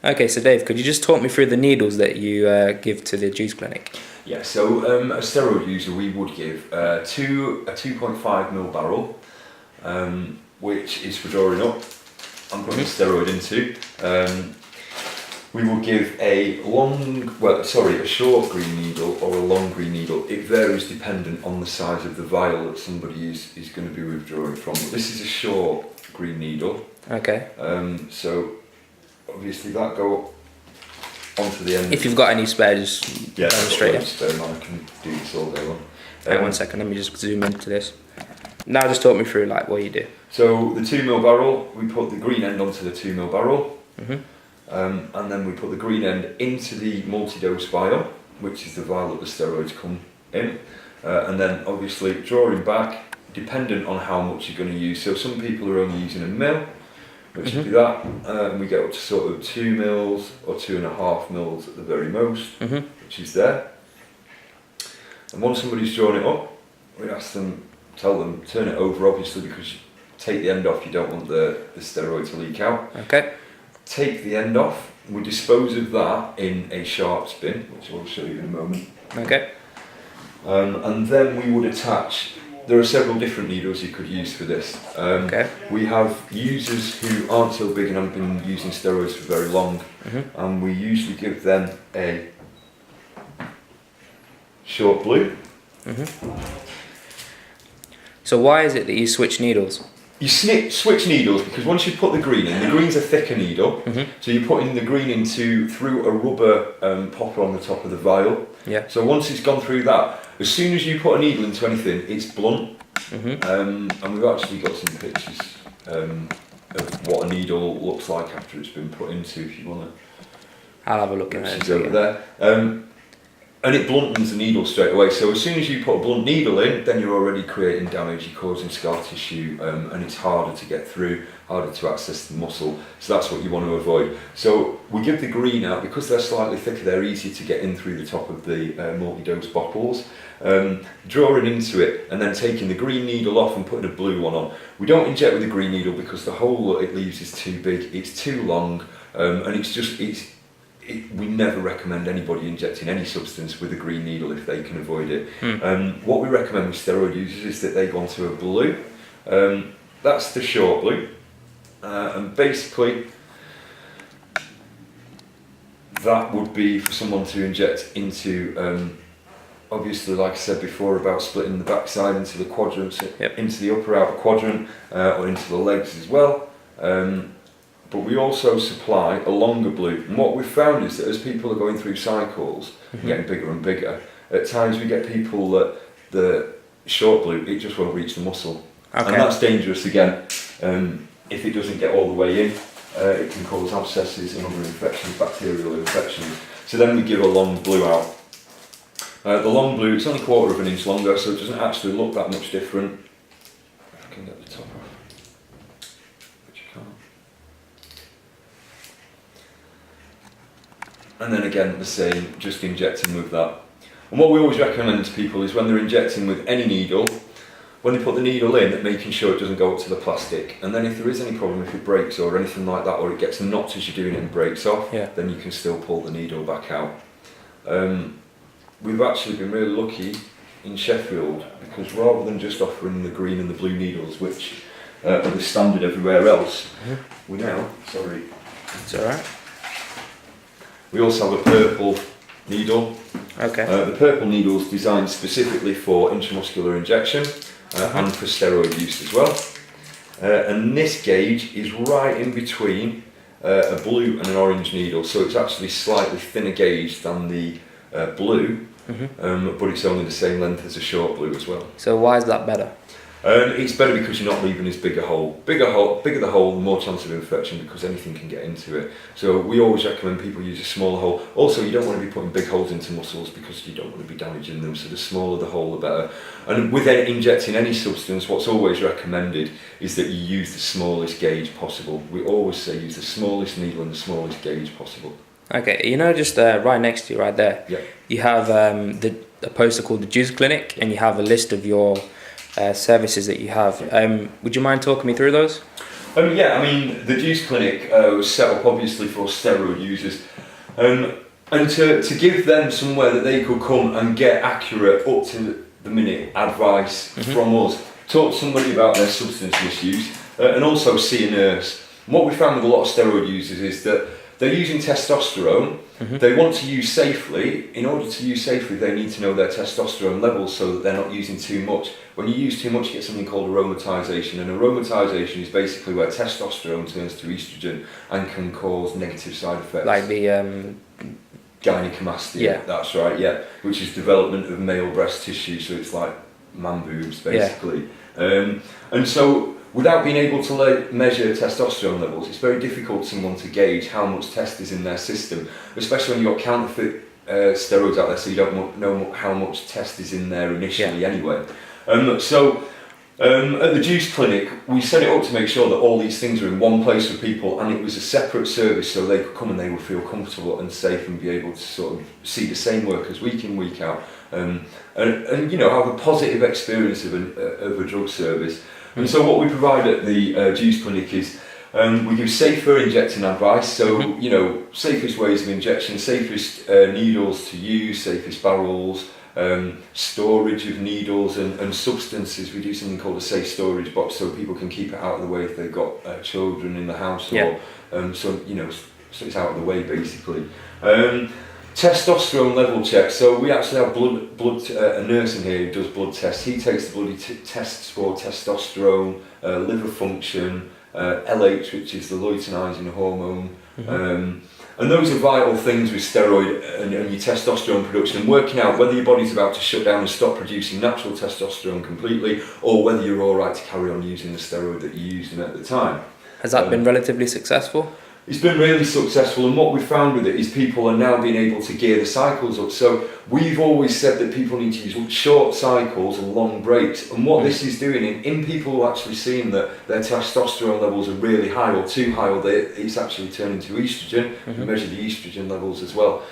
Okay, so Dave, could you just talk me through the needles that you give to the juice clinic? Yeah, so a steroid user, we would give a 2.5 ml barrel, which is for drawing up. I'm putting a steroid into. We will give a short green needle or a long green needle. It varies dependent on the size of the vial that somebody is going to be withdrawing from. But this is a short green needle. Okay. So obviously that go onto the end. If you've got any spare, just demonstrate it. Spare, man, I can do this all day long. Wait 1 second, let me just zoom into this. Now just talk me through like what you do. So the 2 ml barrel, we put the green end onto the 2 ml barrel. Mm-hmm. And then we put the green end into the multi-dose vial, which is the vial that the steroids come in. And then obviously drawing back, dependent on how much you're going to use. So some people are only using a mil, which would be that. And we get up to sort of 2 mils or 2.5 mils at the very most, which is there. And once somebody's drawn it up, we tell them, turn it over obviously, because you take the end off, you don't want the steroid to leak out. Okay. Take the end off, we dispose of that in a sharps bin, which I'll show you in a moment. Okay. And then we would attach, there are several different needles you could use for this. Okay. We have users who aren't so big and haven't been using steroids for very long, and we usually give them a short blue. So why is it that you switch needles? You switch needles because once you put the green in, the green's a thicker needle, so you're putting the green through a rubber popper on the top of the vial. Yeah. So once it's gone through that, as soon as you put a needle into anything, it's blunt. And we've actually got some pictures of what a needle looks like after it's been put into, if you want to. I'll have a look at it. She's over there. And it bluntens the needle straight away. So as soon as you put a blunt needle in, then you're already creating damage, you're causing scar tissue, and it's harder to get through, harder to access the muscle. So that's what you want to avoid. So we give the green out, because they're slightly thicker, they're easier to get in through the top of the multi-dose bottles. Drawing into it and then taking the green needle off and putting a blue one on. We don't inject with the green needle because the hole that it leaves is too big, it's too long, and we never recommend anybody injecting any substance with a green needle if they can avoid it. What we recommend with steroid users is that they go onto a blue. That's the short blue. And basically, that would be for someone to inject into, obviously, like I said before, about splitting the backside into the quadrants, into the upper outer quadrant, or into the legs as well. But we also supply a longer blue, and what we've found is that as people are going through cycles, getting bigger and bigger, at times we get people that the short blue, it just won't reach the muscle. And that's dangerous again. If it doesn't get all the way in, it can cause abscesses and other infections, bacterial infections. So then we give a long blue out. The long blue, it's only 1/4 of an inch longer, so it doesn't actually look that much different. If I can get the top off. And then again, the same, just injecting with that. And what we always recommend to people is when they're injecting with any needle, when they put the needle in, making sure it doesn't go up to the plastic. And then if there is any problem, if it breaks or anything like that, or it gets knocked as you're doing it and breaks off, then you can still pull the needle back out. We've actually been really lucky in Sheffield, because rather than just offering the green and the blue needles, which are the standard everywhere else, we now, sorry. It's alright. We also have a purple needle. Okay. The purple needle is designed specifically for intramuscular injection and for steroid use as well. And this gauge is right in between a blue and an orange needle, so it's actually slightly thinner gauge than the blue, but it's only the same length as a short blue as well. So why is that better? It's better because you're not leaving this bigger hole. Bigger the hole, the more chance of infection, because anything can get into it. So we always recommend people use a smaller hole. Also, you don't want to be putting big holes into muscles because you don't want to be damaging them, so the smaller the hole, the better. And with injecting any substance, what's always recommended is that you use the smallest gauge possible. We always say use the smallest needle and the smallest gauge possible. Okay, you know, just right next to you, right there, you have a poster called the Juice Clinic, and you have a list of your services that you have. Would you mind talking me through those? Yeah, I mean, the Juice Clinic was set up obviously for steroid users, and to give them somewhere that they could come and get accurate, up to the minute advice from us, talk to somebody about their substance misuse, and also see a nurse. And what we found with a lot of steroid users is that they're using testosterone. They want to use safely. In order to use safely, they need to know their testosterone levels so that they're not using too much. When you use too much, you get something called aromatization, and aromatization is basically where testosterone turns to estrogen and can cause negative side effects. Like the gynecomastia. Yeah. That's right. Yeah, which is development of male breast tissue. So it's like man boobs, basically. And so, without being able to measure testosterone levels, it's very difficult for someone to gauge how much test is in their system, especially when you've got counterfeit steroids out there, so you don't know how much test is in there initially anyway. At the Juice Clinic, we set it up to make sure that all these things are in one place for people, and it was a separate service, so they could come and they would feel comfortable and safe and be able to sort of see the same workers week in, week out, and you know, have a positive experience of a drug service. And so what we provide at the Juice Clinic is we give safer injecting advice, so you know, safest ways of injection, safest needles to use, safest barrels, storage of needles and substances. We do something called a safe storage box, so people can keep it out of the way if they've got children in the house, or so you know, so it's out of the way basically. Testosterone level check. So we actually have a nurse in here who does blood tests. He takes the bloody tests for testosterone, liver function, LH, which is the luteinizing hormone. And those are vital things with steroid and your testosterone production, and working out whether your body's about to shut down and stop producing natural testosterone completely, or whether you're all right to carry on using the steroid that you're using at the time. Has that been relatively successful? It's been really successful, and what we've found with it is people are now being able to gear the cycles up. So we've always said that people need to use short cycles and long breaks, and what this is doing in people who are actually seeing that their testosterone levels are really high or too high, or it's actually turning to estrogen. We measure the estrogen levels as well.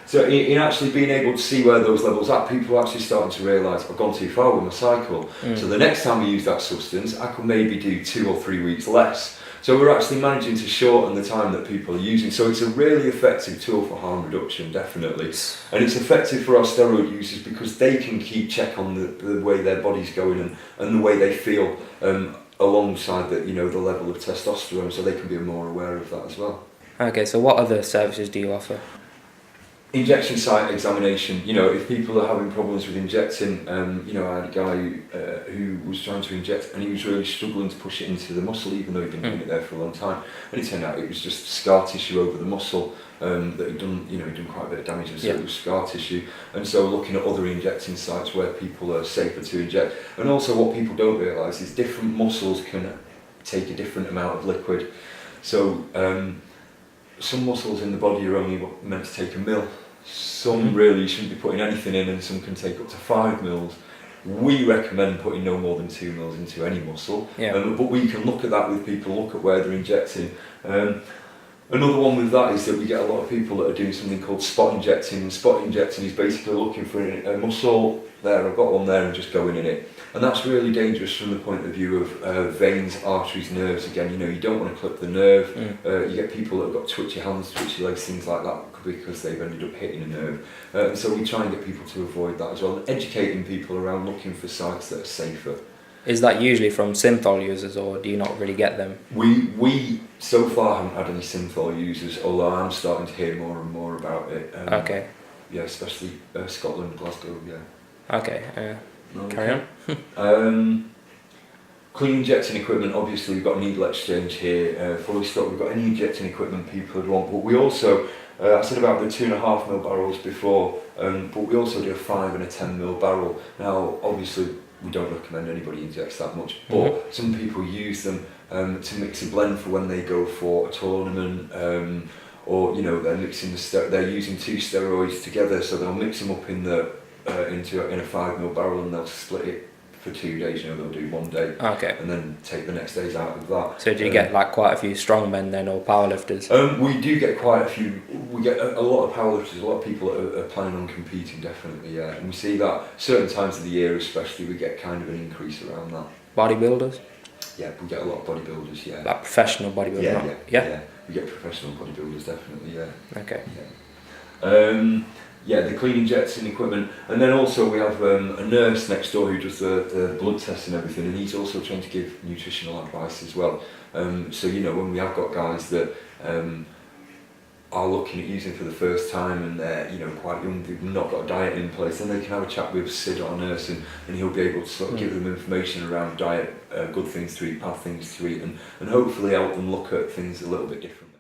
So in actually being able to see where those levels are, people are actually starting to realise, I've gone too far with my cycle. So the next time I use that substance, I could maybe do 2 or 3 weeks less. So we're actually managing to shorten the time that people are using. So it's a really effective tool for harm reduction, definitely. And it's effective for our steroid users because they can keep check on the way their body's going and the way they feel, alongside the, you know, the level of testosterone, so they can be more aware of that as well. Okay, so what other services do you offer? Injection site examination. You know, if people are having problems with injecting, you know, I had a guy who was trying to inject and he was really struggling to push it into the muscle, even though he'd been doing it there for a long time. And it turned out it was just scar tissue over the muscle that he'd done, you know, he'd done quite a bit of damage, and so it was scar tissue. And so looking at other injecting sites where people are safer to inject. And also what people don't realise is different muscles can take a different amount of liquid. So some muscles in the body are only meant to take 1 ml. Some really you shouldn't be putting anything in, and some can take up to 5 mils. We recommend putting no more than 2 mils into any muscle, but we can look at that with people, look at where they're injecting. Another one with that is that we get a lot of people that are doing something called spot injecting, and spot injecting is basically looking for a muscle there, I've got one there, and just going in it. And that's really dangerous from the point of view of veins, arteries, nerves. Again, you know, you don't want to clip the nerve. You get people that have got twitchy hands, twitchy legs, things like that, because they've ended up hitting a nerve. And so we try and get people to avoid that as well, and educating people around looking for sites that are safer. Is that usually from synthol users, or do you not really get them? We so far haven't had any synthol users, although I'm starting to hear more and more about it. Okay. Yeah, especially Scotland, Glasgow, yeah. Okay, carry on. Clean injecting equipment, obviously we've got a needle exchange here, fully stocked. We've got any injecting equipment people would want, but we also, I said about the 2.5 mil barrels before, but we also do a 5 and a 10 mil barrel. Now, obviously, we don't recommend anybody injects that much, but some people use them to mix a blend for when they go for a tournament, or you know, they're mixing they're using 2 steroids together, so they'll mix them up in a 5 mil barrel, and they'll split it for 2 days. You know, they'll do 1 day, and then take the next days out of that. So do you get like quite a few strongmen then, or powerlifters? We do get quite a few. We get a lot of powerlifters, a lot of people that are planning on competing, definitely, yeah. And we see that certain times of the year especially, we get kind of an increase around that. Bodybuilders? Yeah, we get a lot of bodybuilders. Yeah. Like professional bodybuilders. Yeah. We get professional bodybuilders, definitely. Yeah. Okay. Yeah, the cleaning jets and equipment, and then also we have a nurse next door who does the blood tests and everything, and he's also trying to give nutritional advice as well. So you know, when we have got guys that are looking at using for the first time and they're quite young, they've not got a diet in place, then they can have a chat with Sid, our nurse, and he'll be able to sort of give them information around diet, good things to eat, bad things to eat, and hopefully help them look at things a little bit differently.